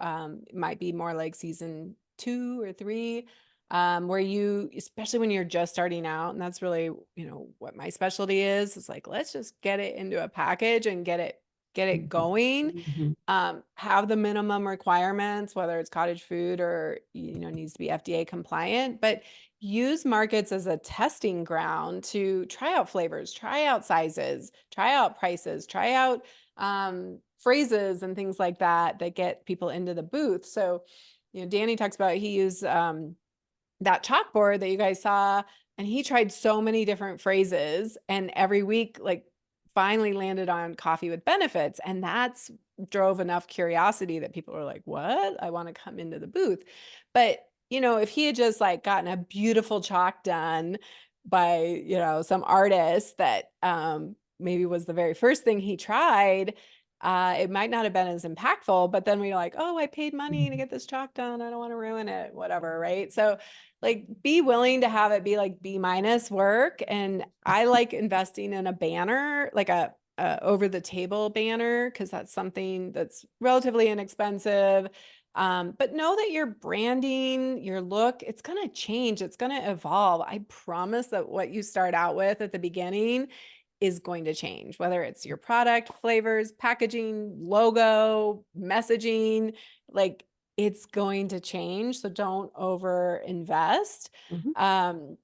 might be more like season 2 or 3, where especially when you're just starting out, and that's really, what my specialty is. It's like, let's just get it into a package and get it going. Mhm. Have the minimum requirements, whether it's cottage food or, needs to be FDA compliant, but use markets as a testing ground to try out flavors, try out sizes, try out prices, try out phrases and things like that get people into the booth. So, Danny talks about he used that chalkboard that you guys saw, and he tried so many different phrases, and every week, like, finally landed on coffee with benefits. And that's drove enough curiosity that people were like, what? I want to come into the booth. But, if he had just like gotten a beautiful chalk done by, some artist that maybe was the very first thing he tried, it might not have been as impactful, but then we're like, oh, I paid money to get this chalk done. I don't want to ruin it, whatever. Right. So like be willing to have it be like B- work. And I like investing in a banner, like a over the table banner, because that's something that's relatively inexpensive. But know that your branding, your look, it's going to change. It's going to evolve. I promise that what you start out with at the beginning is going to change, whether it's your product, flavors, packaging, logo, messaging, like it's going to change. So don't over invest Mhm.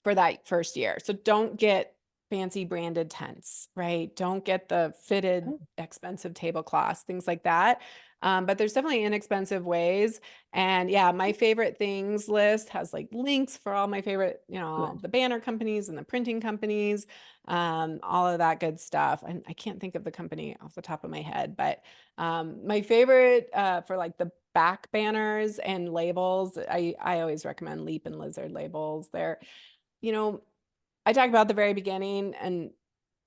for that first year. So don't get fancy branded tents, right? Don't get the fitted Oh, expensive tablecloths, things like that. But there's definitely inexpensive ways. And yeah, my favorite things list has like links for all my favorite, good. the banner companies and the printing companies, all of that good stuff. And I can't think of the company off the top of my head, but my favorite for like the back banners and labels, I always recommend Leap and Lizard labels. They're, you know, I talked about the very beginning, and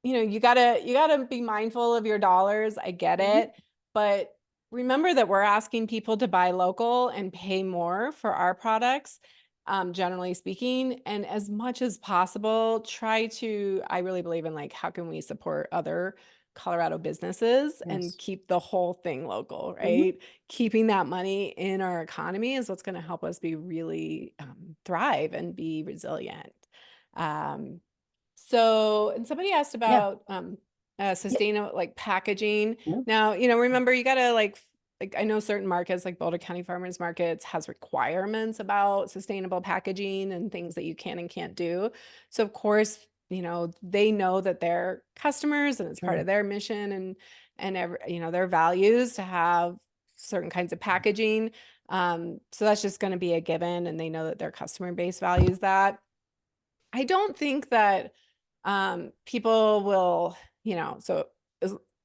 you gotta be mindful of your dollars. I get Mhm. it, but remember that we're asking people to buy local and pay more for our products, generally speaking. And as much as possible, I really believe in like, how can we support other Colorado businesses and Yes. keep the whole thing local, Mhm. right? Keeping that money in our economy is what's going to help us be really thrive and be resilient. Um, and somebody asked Yeah. about Yeah. sustainable like packaging. No. Now, remember you gotta like I know certain markets like Boulder County Farmers Markets has requirements about sustainable packaging and things that you can and can't do. So of course, they know that their customers and it's part Sure. of their mission and their values to have certain kinds of packaging. So that's just going to be a given, and they know that their customer base values that. I don't think that people will, so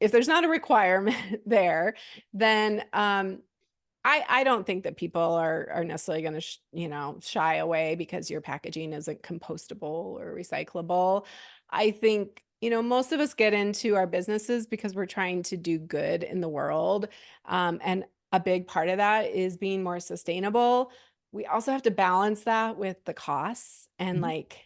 if there's not a requirement there, then I don't think that people are necessarily going to, shy away because your packaging isn't compostable or recyclable. I think, most of us get into our businesses because we're trying to do good in the world. And a big part of that is being more sustainable. We also have to balance that with the costs and Mhm. like,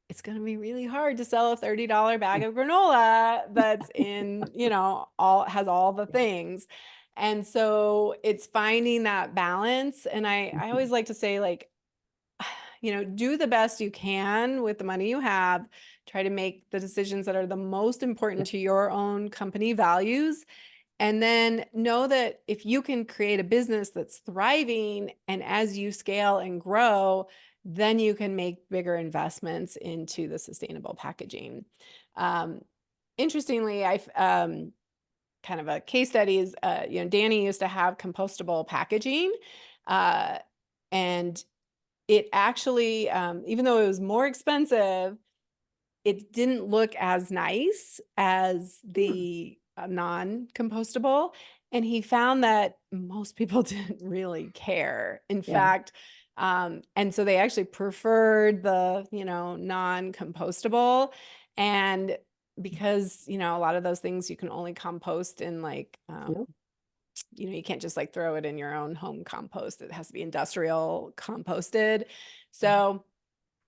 it's going to be really hard to sell a $30 bag of granola that's in, has all the Yeah. things. And so it's finding that balance. And I Mhm. always like to say, like, do the best you can with the money you have. Try to make the decisions that are the most Yeah. important to your own company values. And then know that if you can create a business that's thriving, and as you scale and grow, then you can make bigger investments into the sustainable packaging. Um, Interestingly, I've kind of a case study is, Danny used to have compostable packaging. Uh, and it actually, even though it was more expensive, it didn't look as nice as Hmm. the non-compostable. And he found that most people didn't really care. In Yeah. fact, and so they actually preferred the, non-compostable. And because, a lot of those things you can only compost in like, Yeah. you can't just like throw it in your own home compost. It has to be industrial composted. So,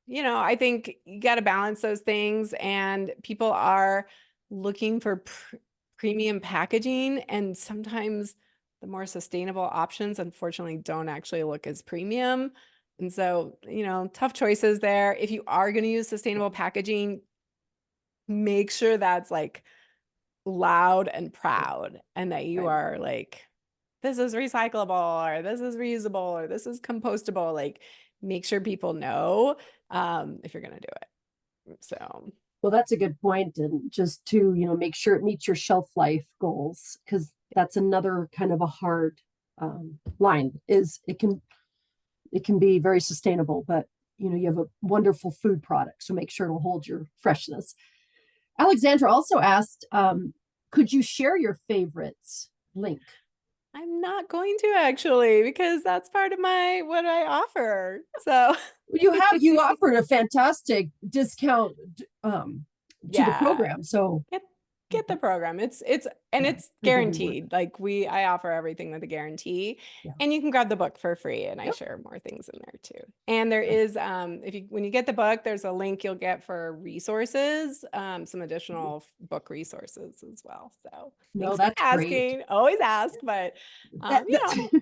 I think you got to balance those things, and people are looking for premium packaging, and sometimes the more sustainable options, unfortunately, don't actually look as premium. And so, tough choices there. If you are going to use sustainable packaging, make sure that's like loud and proud, and that you Right. are like, this is recyclable, or this is reusable, or this is compostable. Like, make sure people know if you're going to do it. So, Well, that's a good point. And just to, make sure it meets your shelf life goals, because that's another kind of a hard line is it can be very sustainable, but you have a wonderful food product. So make sure it'll hold your freshness. Alexandra also asked, could you share your favorites link? I'm not going to actually, because that's part of what I offer. So, You offered a fantastic discount to the Yeah. program. So Get the program. It's guaranteed. Like I offer everything with a guarantee, yeah. and you can grab the book for free, and I Yep. share more things in there too. And there is when you get the book, there's a link you'll get for resources, some additional book resources as well. So No, thanks for that's great. asking. Always ask, but That,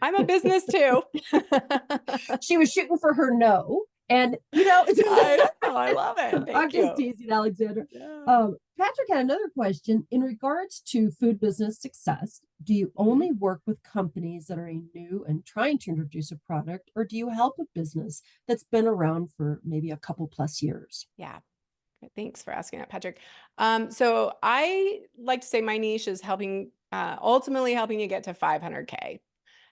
I'm a business too. she was shooting for her no. And I know, I love it. I'm Thank just you. teasing, Alexandra. Yeah. Patrick had another question in regards to food business success. Do you only work with companies that are new and trying to introduce a product, or do you help a business that's been around for maybe a couple plus years? Yeah. Thanks for asking that, Patrick. So I like to say my niche is ultimately helping you get to 500K.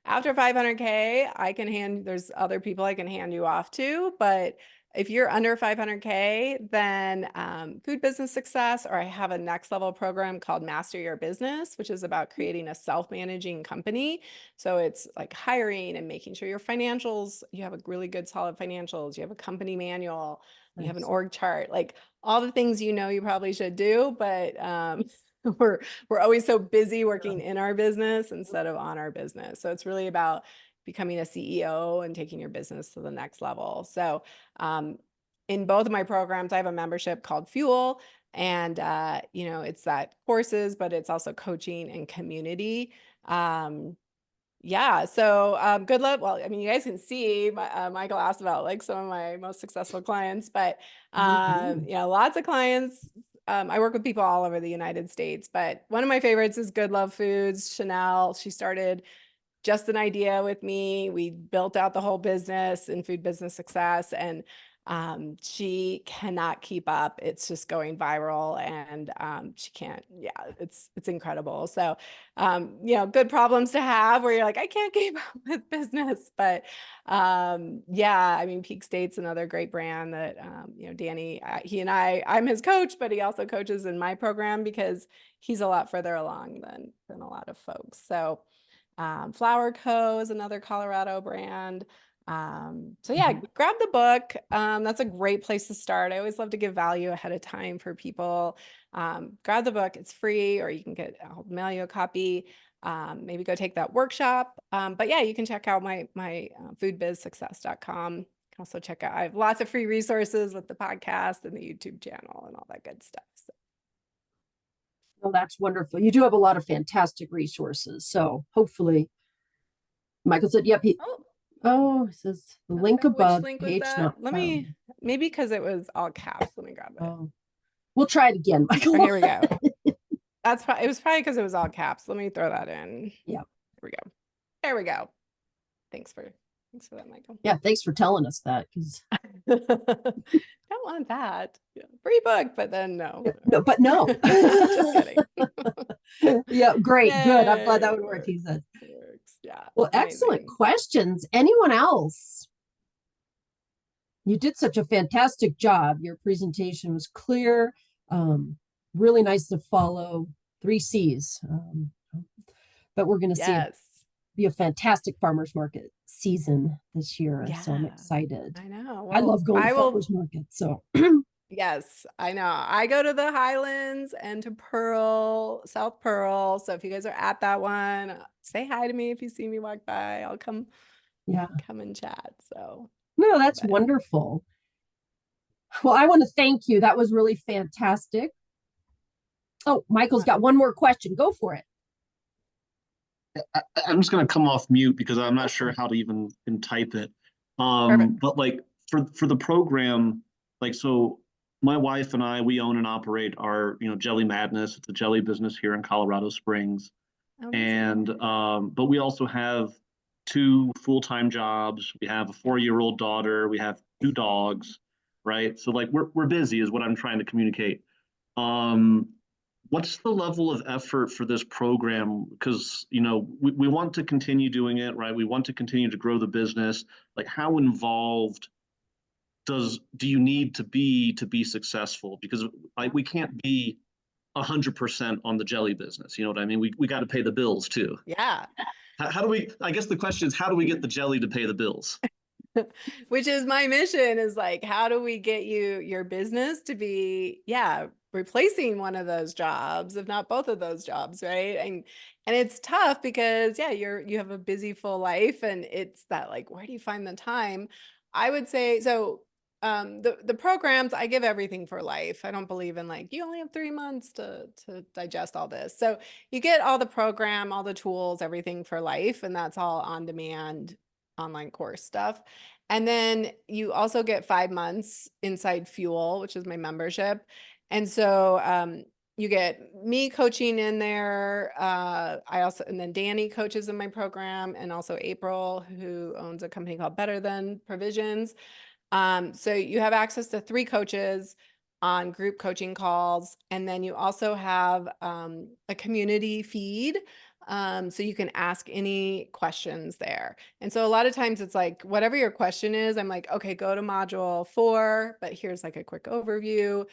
After 500K, there's other people I can hand you off to, but if you're under 500K, then food business success, or I have a next level program called Master Your Business, which is about creating a self-managing company. So it's like hiring and making sure your financials, you have a really good solid financials, you have a company manual, you have an org chart, like all the things you probably should do, but we're always so busy working in our business instead of on our business. So it's really about becoming a CEO and taking your business to the next level. So in both of my programs, I have a membership called Fuel, and it's that courses, but it's also coaching and community. Yeah, so good luck. Well, I mean, you guys can see Michael asked about like some of my most successful clients, but lots of clients. I work with people all over the United States, but one of my favorites is Good Love Foods, Chanel. She started just an idea with me. We built out the whole business in food business success, and she cannot keep up. It's just going viral, and she can't. Yeah, it's incredible. So, good problems to have where you're like, I can't keep up with business, but yeah, I mean, Peak State's another great brand that Danny, I'm his coach, but he also coaches in my program because he's a lot further along than a lot of folks. So. Flower Co. is another Colorado brand. So yeah, grab the book. That's a great place to start. I always love to give value ahead of time for people. Grab the book. It's free, or I'll mail you a copy. Maybe go take that workshop. But yeah, you can check out my foodbizsuccess.com. You can also check out, I have lots of free resources with the podcast and the YouTube channel and all that good stuff. So. Well, that's wonderful. You do have a lot of fantastic resources. So hopefully, Michael said, yep. He says the link above. Which link was Page that? not Let found. me, maybe because it was all caps. Let me grab it. Oh, we'll try it again, Michael. Oh, here we go. It was probably because it was all caps. Let me throw that in. Yeah. Here we go. There we go. Thanks for that, Michael. Yeah, thanks for telling us that, because don't want that. Yeah. Free book, but then no. But no. Just kidding. Yeah, great. Yay, good. I'm glad that would work. He said. Yeah. Well, excellent questions. Anyone else? You did such a fantastic job. Your presentation was clear, really nice to follow. 3 C's. But we're going to see be a fantastic farmers market season this year. Yeah, so I'm excited. I know. Well, I love going to farmers markets. So yes, I know. I go to the Highlands and to South Pearl. So if you guys are at that one, say hi to me if you see me walk by. I'll come. Yeah, come and chat. So no, that's wonderful. Well, I want to thank you. That was really fantastic. Oh, Michael's got one more question. Go for it. I'm just going to come off mute because I'm not sure how to even type it. But like for the program, like, so my wife and I, we own and operate our, Jelly Madness. It's a jelly business here in Colorado Springs. And, but we also have 2 full-time jobs. We have a 4-year-old daughter. We have 2 dogs, right? So like we're busy is what I'm trying to communicate. What's the level of effort for this program? Because, we want to continue doing it, right? We want to continue to grow the business. Like, how involved do you need to be successful? Because we can't be 100% on the jelly business. You know what I mean? We got to pay the bills too. Yeah. How do we, I guess the question is, how do we get the jelly to pay the bills? Which is my mission, is like, how do we get your business to be, replacing one of those jobs, if not both of those jobs, right? And it's tough because yeah, you have a busy full life, and it's that like, where do you find the time? I would say so. The programs, I give everything for life. I don't believe in like, you only have 3 months to digest all this. So you get all the program, all the tools, everything for life, and that's all on demand online course stuff. And then you also get 5 months inside Fuel, which is my membership. And so you get me coaching in there. And then Danny coaches in my program, and also April, who owns a company called Better Than Provisions. So you have access to 3 coaches on group coaching calls. And then you also have a community feed. So you can ask any questions there. And so a lot of times it's like, whatever your question is, I'm like, okay, go to module 4, but here's like a quick overview.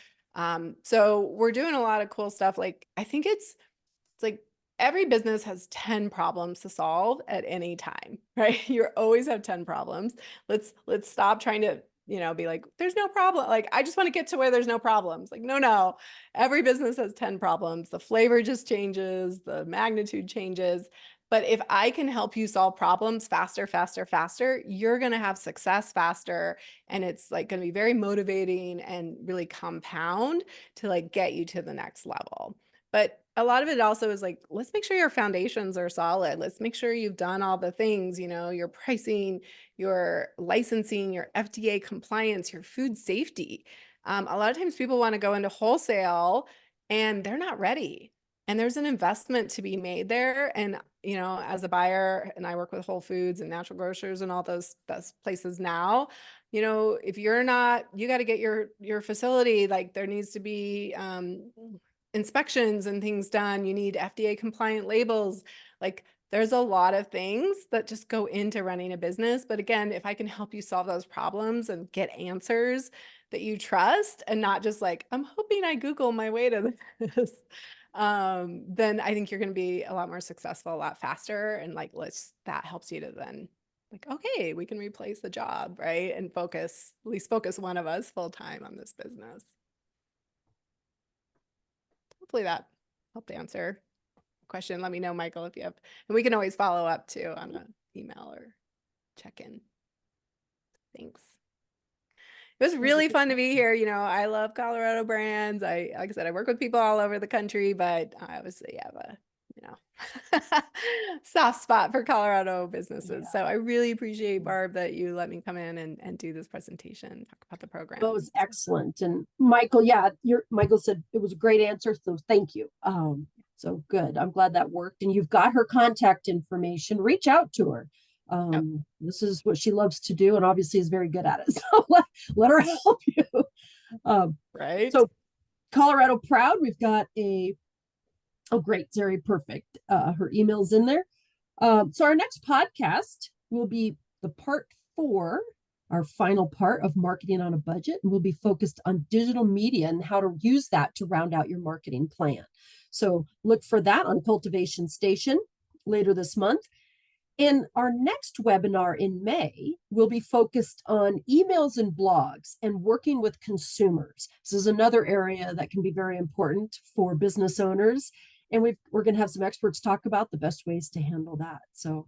So we're doing a lot of cool stuff. Like, I think it's like every business has 10 problems to solve at any time, right? You always have 10 problems. Let's stop trying to, be like, there's no problem. Like, I just want to get to where there's no problems. Like, no, every business has 10 problems. The flavor just changes, the magnitude changes. But if I can help you solve problems faster, you're going to have success faster. And it's like going to be very motivating and really compound to like get you to the next level. But a lot of it also is like, let's make sure your foundations are solid. Let's make sure you've done all the things, your pricing, your licensing, your FDA compliance, your food safety. A lot of times people want to go into wholesale and they're not ready. And there's an investment to be made there. And, as a buyer, and I work with Whole Foods and natural grocers and all those places now, if you're not, you got to get your facility, like there needs to be inspections and things done. You need FDA compliant labels. Like there's a lot of things that just go into running a business. But again, if I can help you solve those problems and get answers that you trust, and not just like, I'm hoping I Google my way to this, then I think you're going to be a lot more successful, a lot faster. And like, that helps you to then like, okay, we can replace the job, right? And at least focus one of us full time on this business. Hopefully that helped answer the question. Let me know, Michael, if you have, and we can always follow up too on an email or check in. Thanks. It was really fun to be here. I love Colorado brands. Like I said, I work with people all over the country, but I obviously have a, soft spot for Colorado businesses. So I really appreciate, Barb, that you let me come in and do this presentation, talk about the program. That was excellent. And Michael, Michael said it was a great answer. So thank you. So good. I'm glad that worked. And you've got her contact information. Reach out to her. Yep. This is what she loves to do, and obviously is very good at it. So let her help you. Right. So Colorado Proud, we've got great, Sari, perfect. Her email's in there. So our next podcast will be the part 4, our final part of marketing on a budget, and we'll be focused on digital media and how to use that to round out your marketing plan. So look for that on Cultivation Station later this month. In our next webinar in May, we'll be focused on emails and blogs and working with consumers. This is another area that can be very important for business owners. And we're going to have some experts talk about the best ways to handle that. So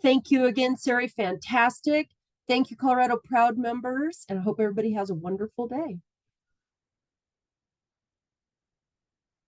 thank you again, Sari. Fantastic. Thank you, Colorado Proud members. And I hope everybody has a wonderful day.